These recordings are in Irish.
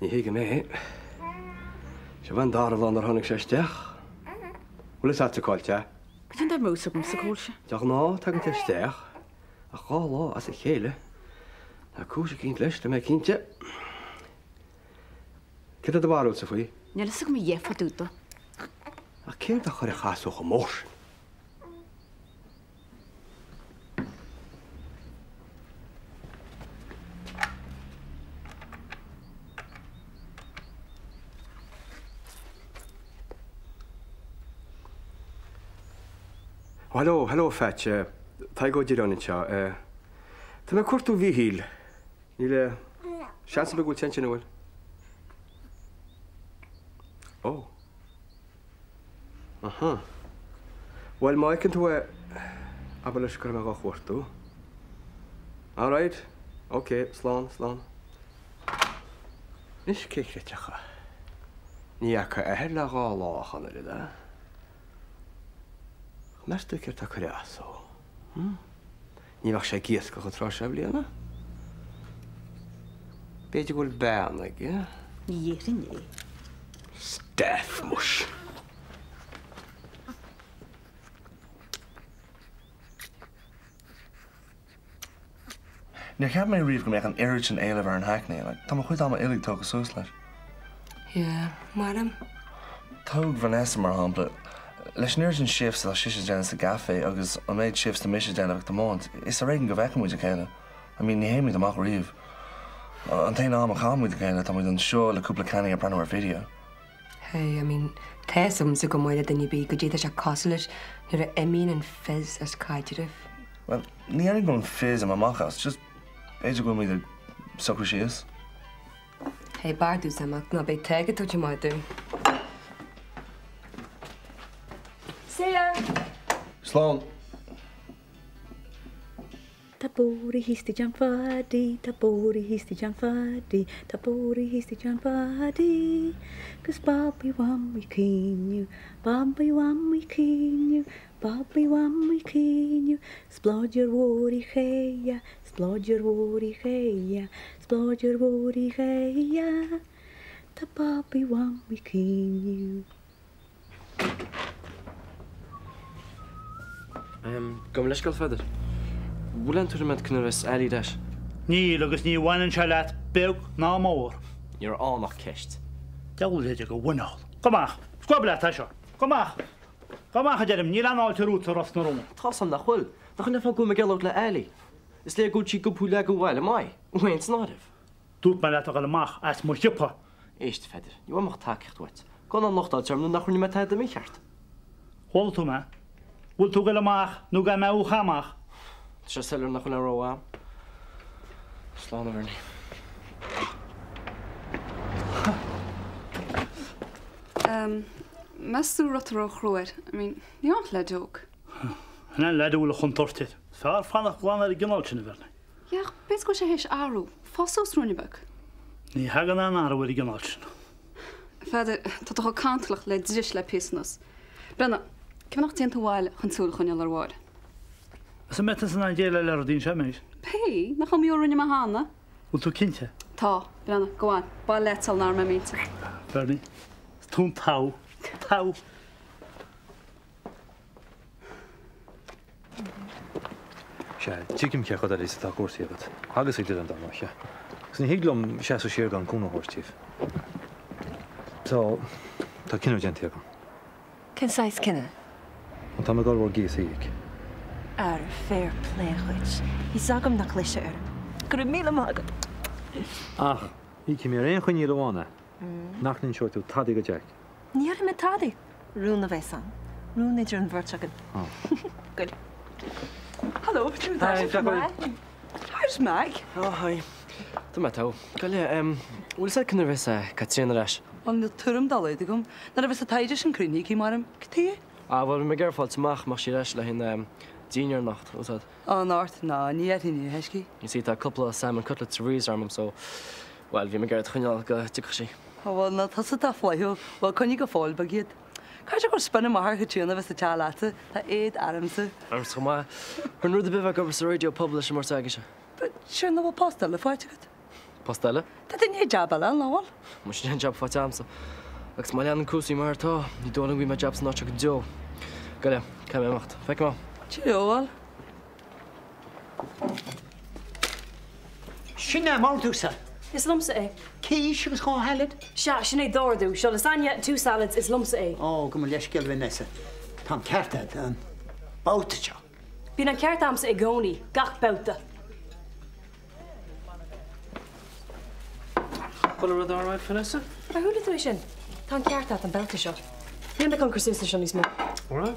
Ní hiige mé. Se bhain dar bhán ar tháinig séisteach. Bhfuil is áte cáilte? Bhíonn dar músa gom sa cóilse. Deach ná tugann teisteach. A gá lá as a chéile. Na cúsa cínt leis le mé cínte. Cé a bhharúil sa faoi? Níl sa go mé dhéfa dúta. A céir a chuir a chaú go mór. Hello, Fetch. Tá go dtíir anna teo. Tá mé cuatú bhí híl. Ní le seansa be go teinte bhfuil. Ó. Aha. Well, maicinn tú abal leis go me gá chuirtú. All right. OK, slán. Nis céicretecha. Ní acha le gá láchan ar ida. Meiste ceir tá chuireasó. Ní bhah sé gías go trá sé bliana? Beidir bhfuil bean ige? Nírinné. Steph mush. Ní ceap mé riomh go méid an irid an éileh ar an haicné, tá mo chuid am ilig tógus sús leis. Yeah, madam. Tóg Vanessa mar hapla. Leis níir an sifs a siise déana sa gafé agus an méid sifs na miise déanamh do máint, is a réigen go bhheice muid a chéile. I mean, ní héimiid amach riomh. An taon am a chamuid a chéile tá muid an seo le cúpla canning a brenn ar video. Hey, I mean, Tessum sa go moile den bí go ddíad se coslis nuair a imín an fizz as caidirih. Well, ní anig go an fizz am amachchas, just beidir go muid a socr síos. Hey, bardú samach ná bé teige tú te maidú. Slán. Tabori histi jan fadi, tabori histi jan fadi, tabori histi jan fadi. Cause Bobby want me keen you, Bobby want me keen you, Bobby want me keen you. Splod your woody heya, splod your woody heya, splod your woody heya. The Bobby want me keen you. Gom leis go feidir. Bhfuil an túrament cnuras eilí deis? Ní agus ní bhhainn se leat beg ná mór. Níor annach ceist. Deúidir go bhuineáil. Comach, scoile tá seo. Comach. Comach a deirm ní anáilte rút ras na rúm. Tásam na chuil. Na chuna fá go me gealt le eilí. Is le go tí go púla go bhile mai. Bhaint náibh. Dút me leat a goach as mu sipa. Éist feidir. Ní amach takecht wait. Gan an nachtáil term nach chuní me taide mé cheart. Hol tú me? Bhfuil tú go amach nó ga me úchaach. Se sellir nach chuna róá. Slán a bhirní. Mesú rotaró chruir. I mean, ní áit le joke. Na leúil a chuntortid. Fear fannach gláán ar gginál sinna bhena. Iach, beth go sé héis áú, fosós rúnibeg. Ní hagan an áhfuir gginál sin. Feidir, tá go cantlach le dris le pisnas. Brenna, cem nach tíanta bháil chun súla chuine ar bháil. Sa metas an déile le dín sé méid. Pei, nach chum míorrinne a hána. Bhfuil tú cinnte? Tá, Brenna, goáin, bá letal ná me mínta. Bernie, tún tá. Tá. Se tíim cecha a is tá cuasaíad. Agus ag an dáise. Gus ní hilumm se séir an cúna hóirtíh. Tá cinú gentíag. Cin sais cinenne? An tá gáhhar gí íic. Ar fair play chuid. Í sagam nach leiise ar. Gur míle mágad. Ach, í mé réon chuin í bhána. Nachlinn seoir tú tadaí go deach. Níar me tádaí. Rúna bheith san. Rúna idir an bhirtegan. Good. Hello, how's Mag? Oh, hi. Tá me tá. Gaile, bhfuil sa cynna bheits Catriona leis? An na tuaim dalad gom, na a bheits a taidir an cruinní í marm ctí? Bhfuil me ggéirfáil amach mar sí leis le hin díar nacht, úsad. An áirt ná, ní éitíní heiscí. Ní sí tá coppla salmon cutlets rís armam, so well, bhí me ggéir chuineáil go tucha sí. Bhil na tasa tá flaithú, bhil chuinní go fáil bagéad. Cai se gur spanna mar chutíúna bheits a teáta, tá éad aramsa. Arms go má. Chun rud a bih go sa radio publish mar aige se. But sure na bhil postal le fáite go. Postella? Tá ní jabal an láil? Mu sin job fatamsa. Agus má lean cúsaí martá, ní dóna bhí mar jobs ná go jo. Gaile, cai éachcht. Feic má. Tíáil? Sinna má dúsa. Is lumsa é. Cí sigus chá head? Se sin é dóú, se lasagna two salads is lumsa é. Ó, go leiscil Vanessa. Tá certa an bátateo. Bhín an ceart amsa i gcónaí, gach bouta. Bhfuil rud áráid Vanessa? Ar thula tú sin? Tá ceart an bouta seo. Níl me chun cruúsla sin níos mó. Ora?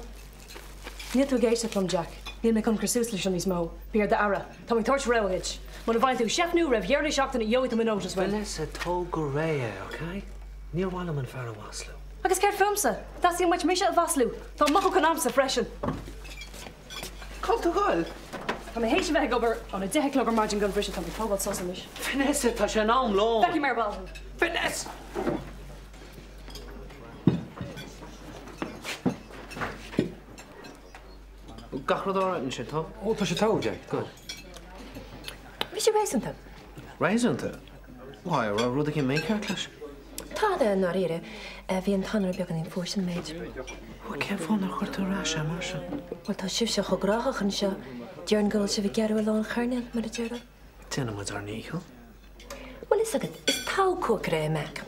Níl tú géiste plum Jack. Níl me chun cruúsla sin níos mó. Bíar de ara. Tá mé tuairt réid. Muna bhain tú seaafnú raibh dhearna seachtainna dheoit am nótas bhfuil. Vanessa tó go réa, OK? Níor bhhaile man fear bhhaslú. Agus ceir filmsa, Tá sí muid mise a bhaslú. Tá mocha chu amsa freisin. Cá tú gáil? Tá mé hééis bheith gobar an 10 clog margin gun frisin tá fábal sosamis. Vanessa tá sé ná lá. Becky mar ball. Vanessa! Gachrad áráid sin tá? Ó, tá sé tá, Jack. Good. Bhí sé rééisanta? Réisanta? Why, rud a cin mé ceirtlas? Tá de ná réire bhí an tanar beag an fórsin méid. Bhil ce fána chuirtúrá sé mar sin? Bhil tá sib se chográchachan seo dearan goil se bhí gearú lán charneil mar a deara. Téna mu ar níchail? Well is agad, is tá cóca ré meach.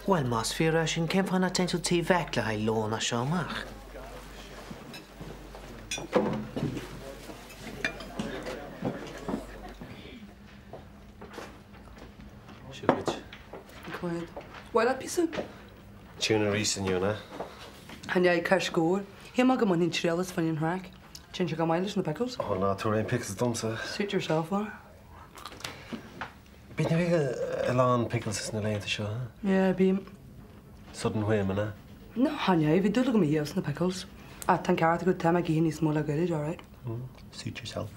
Well, más fíra sin cem fanna teintú tí bheic le ha lóna seoach. Siúid. Cuid. Bhil písa? Túna rísan na. Hanne car scóir. Hí má go man hín trealas fan in hraig. Tin se go mailes na pickles? Ó ná tú réon pickles domsa. Suit yourself, Mar. Bit na bhíige lán pickles is na léanta seo, ha? Yeah, bím. Sudden huimana. No, Hanne, bhí dúla go míos na pickles. A tan ceart go tema gí níos móla goid, all right? Suit yourself.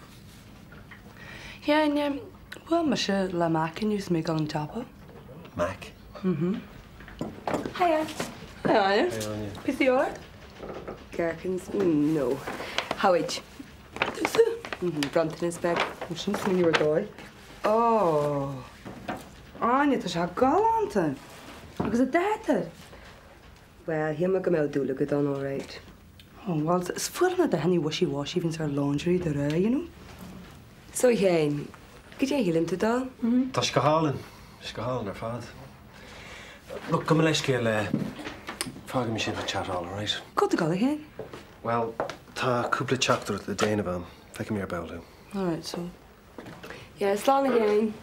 Yeah, and well, me se le macin use me an tapa. Mac. Hiya. Hiya. Pissy all right? Gherkins? No. Howage? Bronton is bag. Sin sin you were dói. Oh. Anya, tá se galanta. Agus a détar. Well, him a go mé dúla go don all right. Oh, well, it's full of the honey washy-washy even our laundry, you know? So, Hén, could you heal him to dal? Tá go hálan. Is go hálan ar fad. Look, go leis céil fága mi sin a chat all right? Cod a gal Hén? Well, tá cúpla teachtar a déana bham. Feice mé ar bailú. All right, so. Yeah, it's long again.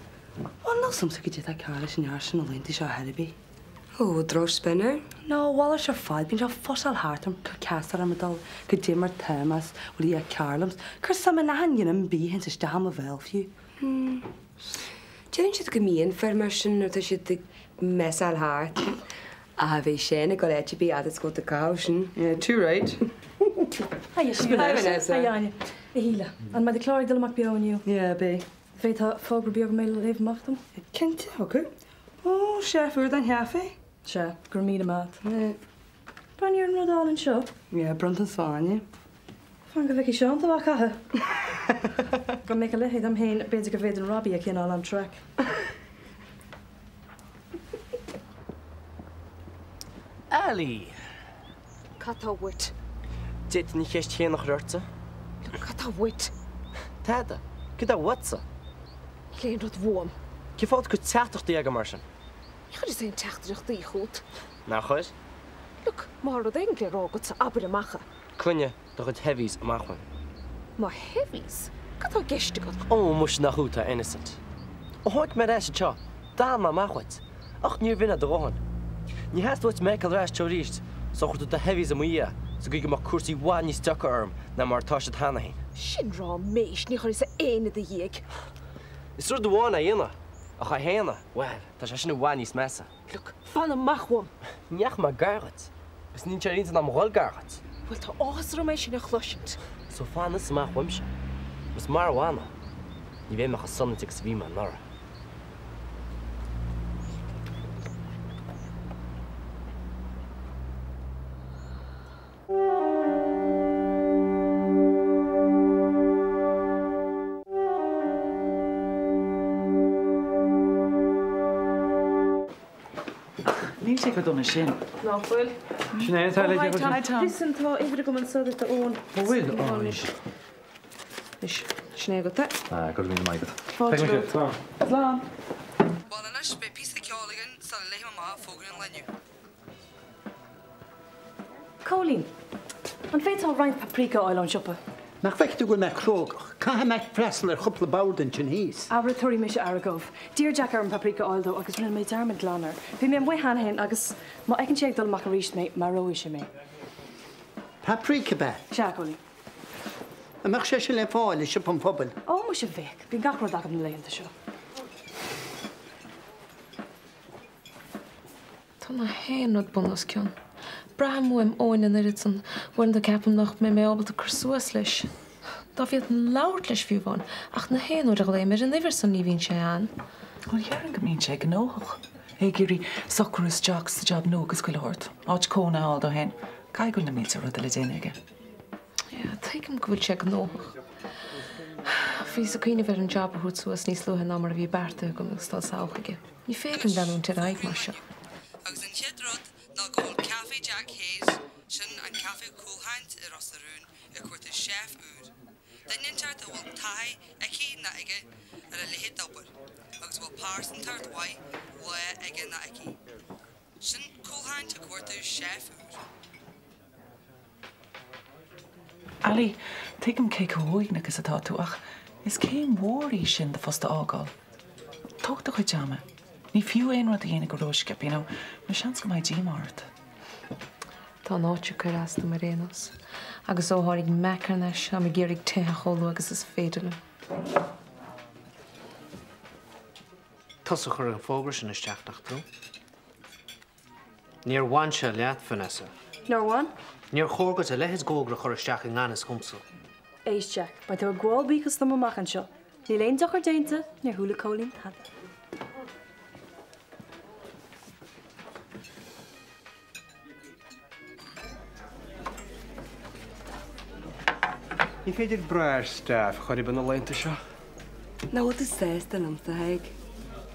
Well, no, some could you take Carlish and Yarson and Lindy shot Heliby. Oh, drosh spinner? No, Wallace or Five, been your fossil heart and Caster and Medal, could dimmer Thomas, will you Carlums, cause some in a hand you and be hints to ham of Elfew. Jane should give me in for immersion or should the mess al heart. I have a shane, I got let you be at it's got the caution. Yeah, too right. Hiya, Vanessa. Hiya, Anya. Híla. An mai de chláir dul amach beániu. Yeah, be. Fé tá fógur beag mé léh machtam? Kent okay. Oh, chef, we're done half, eh? Se, gur mí mat. Ban ar nó dálinn seo? Yeah, Brunton Swan, Fan go bheith seán a chathe. Go mé go lehéad am héin beidir go bhéidir Robbie a cin am track. Ali! Catá wit. Dit ní chéist chéan nach rurta? Catá wit. Tada, cyd a watsa? Léon rud bham. Cí fád go teachtacht ag mar sin? Chud is éon teachtarach daí chót. Na chuid? Look, mar rud éigen rágad sa aber amacha. Cunne do chud heavís amachhain. Má heavís? Catá geiste go. Ó, mus nach chuúta innocent. Ó háic mar éis seo, dá má machhaid. Ach níor vinna do bháin. Ní heast wat mekel reis teo ríist, so chuir de heavís am ia, so go mar cuasí bháin ní stocha arm na mar tá se hana hain. Sin rá méis ní chuir sa éine de dhéag. Is ru do bháin a dhéana, a cha héana, well, tá se sin bháin níos mesa. Look, fan amachham. Neach mar gargat. Is ní teirínta am ghil gargat. Well, tá áhas méis sin a chluisiint. So fan is amach wimse. Mas mar bhána. Ní bhéh meach a sonnatigh sa bhí man nara. Níl sé go donna sin. Ná bhfuil. Sinead, tá le Tom. Listen, tá ifir go man soda tá ón. Bhfuil Is sné go te? go bhíon maigad. Slán. Bána leis be písa ceálagan sa leim má fógan an leniu. Colleen, an féitá reint paprika áil an siopa. Nach feictú go me crógach. Ca me fresan ar chupla bádan sin híos. Abra thuirí me se aragóh. Dír Jack ar an paprika áildó agus rinne méid darmid glanar. Bhí mé bhui hanahin agus má ag an séag dul mac a ríist mé mar roí sé mé. Paprika be. Se, Colleen. Amach sé se le fáil is siop an pobl. Ó, mu sé bhéic. Bhín gachar ag an léanta seo. Tá na héanúd bunas ceann. Braham muim óin in iritsan, bhain do ceapan nach mé ábal a chusúas leis. Tá bhíad an labhart leis fiúháin, ach na héanúd a léimir an iver san ní bhín sé an. Well, dhearan go mín sé gnóach. É gurí socorus Jack sa job nógus go lehirt. Áit cóna áil do hen. Cai go na míid a rud a le déanaige. Taigim go bhfuil sé gnóach. Bhí sa cuine bhar an job a thuút suas níos luhan ná mar a bhí berta go stal sáchaige. Ní fégan denún te raig mar seo. Agus an siad rud ná gáil Café Jack Hayes sin an Café Coolhaint i Rossarún a cuairta chef úr. Den ninteart a bhfuil taithí a cí na aige ar a lihid obair, agus bhfuil párs an tart wai le aige na aici. Sin Coolhaint a cuairta chef úr. Ali, tuigim cé cóig agus atá tú ach is céim mhórí sin de fosta ágáil. Tógta chu deama. Ní fiú éon rud a dhéana go róisce, you know, mar seans go maid dímart. Tá náte chu rasta mar réanas. Agus ótháirig mecarnes a mi géirigh tuthe choú agus is féidirle. Tás a chur an fógra sin isteach nach tú. Níor bhain se leat Vanessa. Nor bhain? Níor chógad a lehéis gógra chur isteach in gánas cumsa. Éis Jack, ba tá gháil bíchas na mamach an seo. Ní léon dochar déanta nar thula Colleen had. Ní féidir breir staff chuir ban na leinta seo? Ná bhfuil is sésta an amta haig.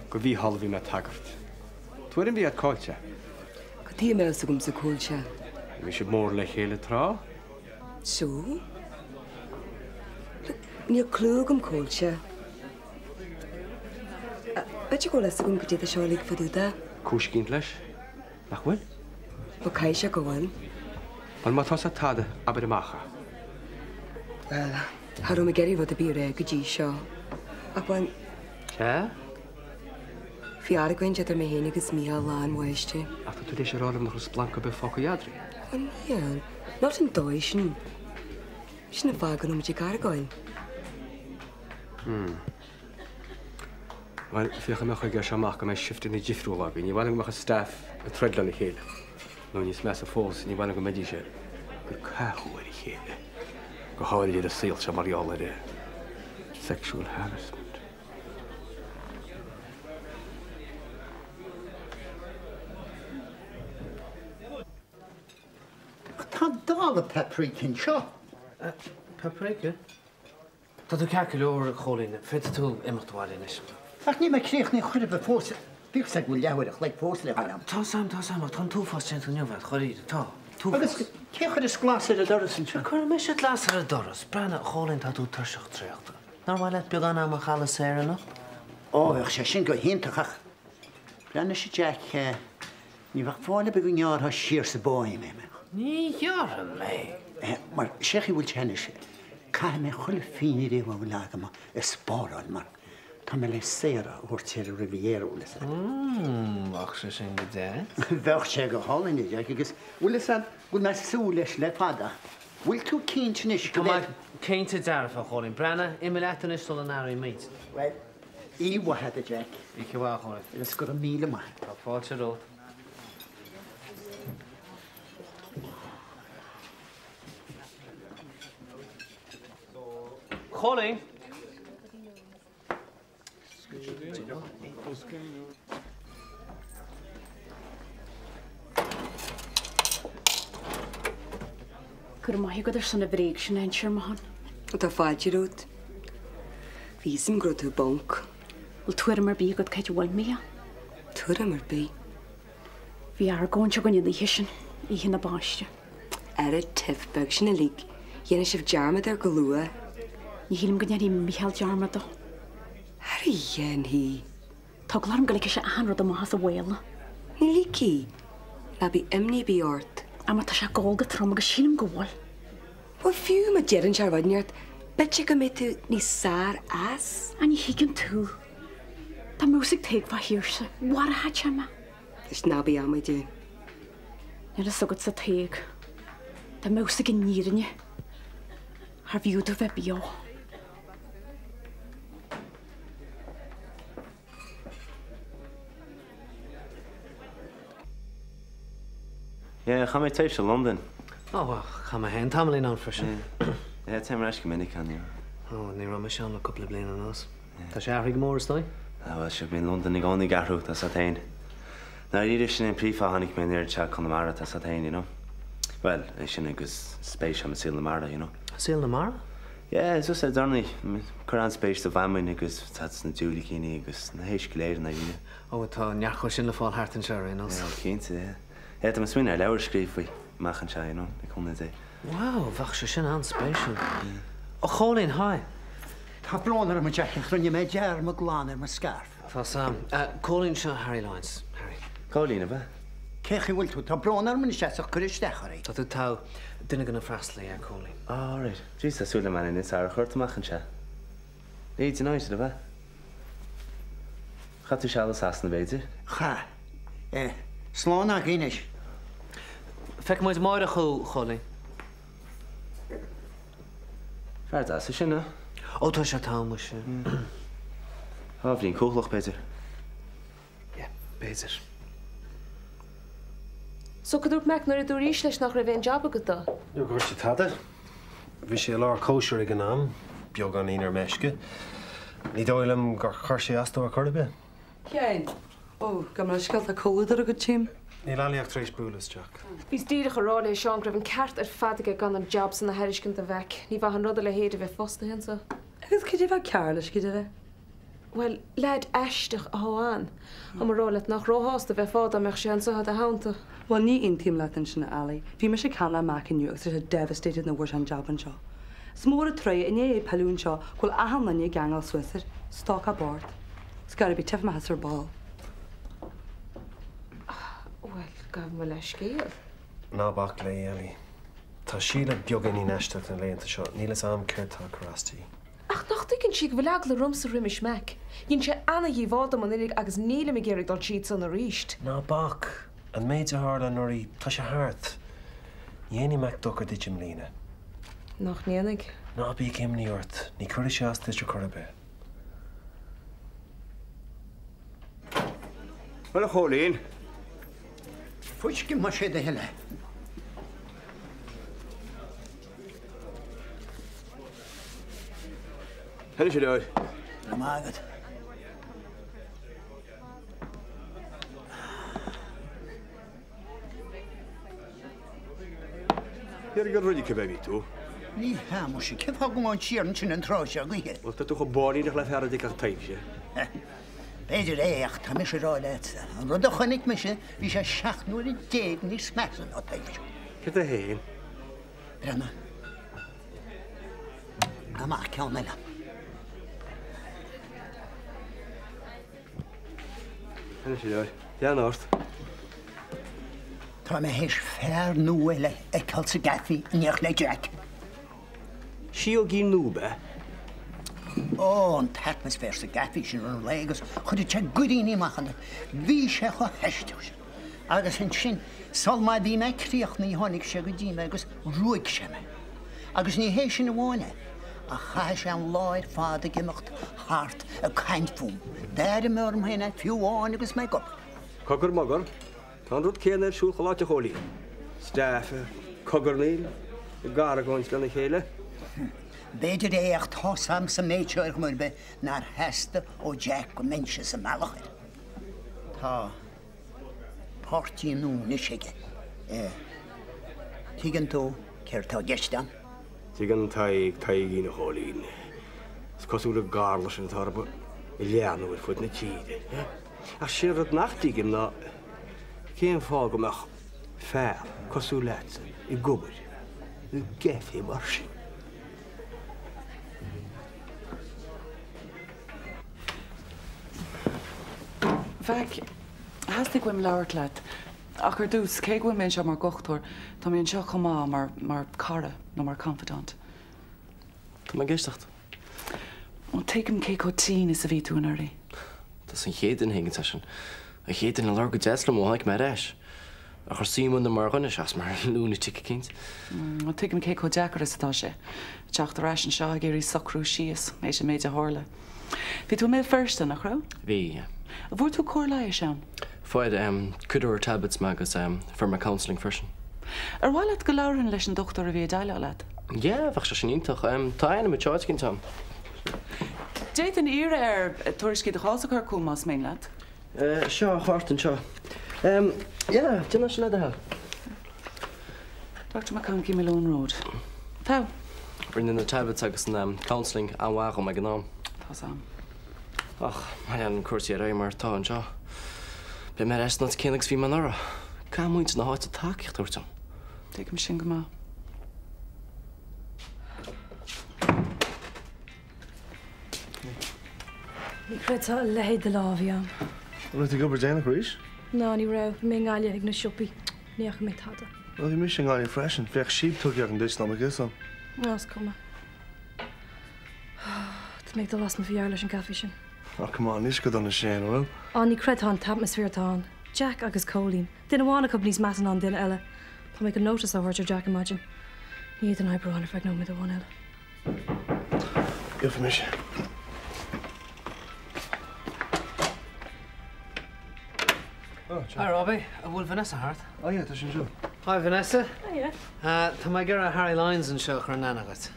Go bhí halbhí me tagart. Tuairim bhí cáilte. Go tí mé sa gom sa cúilte. Bhí sé mór le chéile trá? Sú? Níor clúg am cúilte. Beidir go leis a gom go dtí a seálaigh faúda? Cúiscínt leis? Nach bhfuil? Ba caiise go bhfuil? An má tá sa tada aber amacha. Well, harú me geirí fod a bí ré go dtí seo. Ach bhain... Ce? Bhí araghain idir mé héana agus míá lán mhaiste. Ach tú éis rálam nach blanca be fáca iadri? An níl, not an dóis sin. Sin na fágan am dtí gargáin. Wel, fiach am eich eich amach am eich shift yn ei jifrw ag. Ni waling mach a staff y tredlan i chéile. No nis mes a ffos, ni waling am eich eich. Gyr cachw ar i chéile. Go hael i'r seil sa mariol ar e. Sexual harassment. Tá dal a paprika seo. Paprika? Tá tú ceacail leor a cholín, féidir tú imimechtháil inis. Ach ní me críoch ní chuir be fós. Bích sa go leabhar le fós le bham. Tá sam, tá tú fás sin tú neomhhead, choiríide, tá. Agus céchar is glas ar a doras an seo. Chur me se glas ar a doras, brena cholín tá tú tarseach tréachta. Nar bhil le beag anna amach chala séirena? Ach sé sin go hiintachach. Brena sé Jack ní bhah fáile be go neartha siar sa báim me. Ní dhearra mé. Mar séchi bhfuil tenne sé. Cai me chuile fíní ré bhfuil lágama is spáráil mar. Tá me le séra úr tíir a riviera úla sa. Ach sé sin go dé? Bheach sé go hálainine Jack agus úla san bhfuil me sú leis le fada. Bhfuil tú cínte is go Tá céinte dearfa cholín, brena imimeachtain is sul an airí míid. Well, íhathe a Jack. Í bhá cholín. Is go a míle mai. Tá fáilte ró. Colin. Gur maithí go ar sanna bréig sin ein seirmahan. Tá fáilte rút. Bhísim gro tú bonk. Bhil tuair mar bí go caiite bhil mí. Tuair mar bí. Bhí ar gáin se gonne hisisin í hinna báiste. Ar a tifbeg sin na lí, dhéana sibh dearmad ar go lua. Ní hílim gonne Michael dearmad do. Ar a dhéan hí. Tá glarm go se anrad am has a bhile. Ní lící, le bí imní bí ort. A tá se gága trom agus sílim goháil. Ba fiú a dearan se bhainneart, bit go mé tú ní sár as? A ní higann tú. Tá músig teag fa hirse, war a hat ma. Is nabí am mai dún. Ní le sogad sa teag. Tá músig in nírinne. Har bhíúidir bheith bío. Yeah, ga mee thuis in Londen. Oh, well, ga maar heen. Tamelijk aan versen. Ja, het zijn maar echt gemeen, ik kan niet. Oh, nee, maar misschien nog een couple of blinden ons. Dat is eigenlijk mooi, is dat? Ja, wel, ik ben in Londen niet gewoon niet gaar dat is dat heen. Nou, hier is een brief aan ik ben neer te checken de Mara, dat is dat heen, you know. Wel, is een dus space aan de Mara, you know. Seal de Mara? Ja, zo staat dan niet. Koran space de van mij, dus dat is natuurlijk niet, dus een heel geleden naar jullie. Oh, het een jaar gewoon in de val hart en zo, in ons. Ja, kind, ja. Ja, het is mijn lauwer schrijven, maken zij, you know. Ik kon niet zeggen. Wow, wacht, zo zijn aan special. Oh, gewoon in high. Tá blánar me deach chrunne mé dear me glánar me scarf. Tá Sam, Colin seo Harry Lines. Harry. Colin, ba? Cechi bhfuil tú tá blánar me seach chuiristecharí. Tá tú tá duine gona freistla ar Colin. Oh, right. Jeez, súla man in is ar chuirta machen se. Léid in áis, ba? Cha tú sealas as na beidir? Cha. Slána gínis. Feic muid máire chu, Colin. Fair das is sinna. Oh, tá sé támas. Ha, bhín cúlach beidir. Ja, beidir. So go dúirt meach nuair a dúir ís leis nach ra bhéon job agat dó. Nu gur sé tada. Bhí sé lár cóisiir ag an nám, beag an inar meisce. Ní dóilem gur chuir sé astó a chuirbe. Cean. Ó, go mar scail a cóidir a go tím. Ní leíocht trééis búlas, Jack. Bhís díadach ará é seán raibh an ceart ar fadaige gan an job san na heiriscin a bheic, ní bh an rud le héad a bheith fosta hen so. Agus cé bh cearlas go bheith? Well, leid eisteach a háán. Am marrála nach róhásta bheith fád am meach sé an sohad a hánta. Well, ní intíim le an sinna eala. Bhí me sé canna mac inniu agus sé devastated na bhir an job an seo. Smór a tre in é peún seo chuil ahan na ní gangal Swisser, stock a board. Scar be tef has ar ball. Well, gaf me leis scéal. Ná bach le Ellie. Tá síle beaggan í neisteach na léanta seo, nílas am ceirtá chorastí. Ach, nachtaign si go bhleag le rum sa riimiis meic. Dhéann sé anna dhíháda man inig agus níla me géir dul siad san a ríist. Ná bach, an méid a hála nóí tá sé háart. Dhéanaí meach dochar didim lína. Nach níananig. Ná bí céimní ort, ní chuir sé as tuidir chorbe. Well, Colin. Fuisci mar sé de heile. Henni sé dóid? Na mágad. Hier go rudi cebegi tú. Ní hamu sé, cef ha gwn tíarn sin an trá se a gwihe. Wel, ta tú go bóí le fer dig ach taim sé. Beidir éach tá mis rá leit. An rud a chonig me se, bhí sé seach nuair i déag ní smesan á taimh. Ce a héin? Brenna. Amach ceann meile. Henni sé dóid? Dean ort. Tá me héis fear nuile ag cael sa gaffi níoch le Jack. Si o gyn nw be? O, an atmosfér sa gaffi sin an legus, chud i te gudí ní machanda, bhí sé chu heisteach. Agus an sin, sal ma bhí me críoch ní tháinig sé go dtíime agus ruig sé me. Agus ní hééis sin bháine, a cha sé an láir fád a gimimecht hart a caintfúm. Déir mém héna fiúháin agus me go. Cogur mogur, tá rud céan ar siúl choláte cholí. Stafe, cogur níl, gar a gáins lena chéile. Beidir éach tá sam sa méidseoir mar be nar hesta ó Jack go mense sa meachir. Tá pártíí nú na siige. Tígan tú ceir tá geistan? Tígan taig í na cholín. Cosú le garlas an tarba i leanú ar fud na tíide. A sé rud nachtígim ná céan fáil gomach fearr cosú leat I gubad I gefé mar sin. Bheith hastig gwim leabhart leat. Ach ar dús, cé gwim mé se mar gochtúir, tá íon seo chumá mar cara nó mar confidant. Tá má géistecht. Ó tem cé có tí is a bhí tú an airí. Tás an chéad in higann sin. A chéad in lar go deasla mó haig mar éis. A chu símún na mar gunne seas mar lúna tic cinint. Ó tem cé có deacar is atá sé. Teach ar an seo géirí socrú síos, mé sé méid a hála. Bhí tú mé firsta nach ra? Bhí. A bhúr tú cóir le sean? Foiid cuidir tablets magus for my counselling version. Ar bhile go lárin leis an dochtú a bhí daile leat? Ja, bhach se sin ítach. Tá aine mit teáid cinn tam. Déit an ire ar tuairiscí de chása chu cúm más mé leat? Seo cháart an seo. Ja, duna sin le hell. Dr. McConkie Malone Road. Tá? Bring na tablets agus an counselling anhha go me gnám. Tá sam. Ach, mai an cuasí a mar tá an seo. Be mar eis not cénagus bhí man ara. Cá muinte na háit a takeíocht úirtam. Tuigim sin go má. Ní crutá lehéad de lábhíam. Bhfuil tú gobar déanana chuéis? Ná ní rah mé gáile ag na siúpi níocha mé tada. Bhí mis sin gáil freisin, feich síb tugeach an duis ná agus an. Nás cuma. Tá méid do las na bhíar leis an cafi sin. Ach cumán, níos go donna sin, bhfuil? Á ní credtá atmosféirtáin. Jack agus Colleen. Dina bhána cub níos mean an duine eile. Tá méid go nótas á bhairtear Jack imagine. Ní an ebrúána feag nó mid a bháin eile. Gif mis. Hi, Robbie. Bhfuil Vanessa hart? Oh, yeah, tá sin seo. Hi, Vanessa. Hiya. Tá mai gur a Harry Lyons an seo chu nanagat.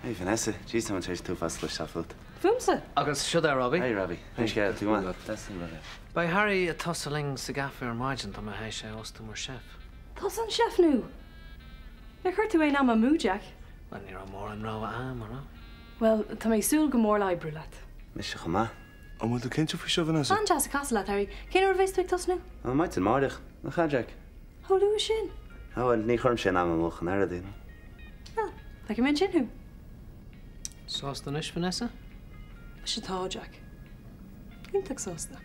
Hey, Vanessa. Jeez, I'm going to too fast to shuffle. Fumsa? Agus siúd Robbie. Hey, Robbie. Hey, get you want? That's the matter. By Harry a tosaling sa gaffi ar maidin tá mai sé osta mar chef. Tás an chef nú. Le chuir tú é ná a mú, Jack? Well, ní mór an rá am, or no? Well, tá mé súil go mór le brúlat. Miss you come An bhfuil tú cinnte fao seo, Vanessa? An jazz a casa le, Harry. Cén ar bhééis tuig tosnú? I might in Mardic. No, Jack. Thú sin? Oh, well, ní chorm sin am moch an air dyn. Well, like you mentioned who? Sás don is, Vanessa? Is tá, Jack. Íntaach sásta.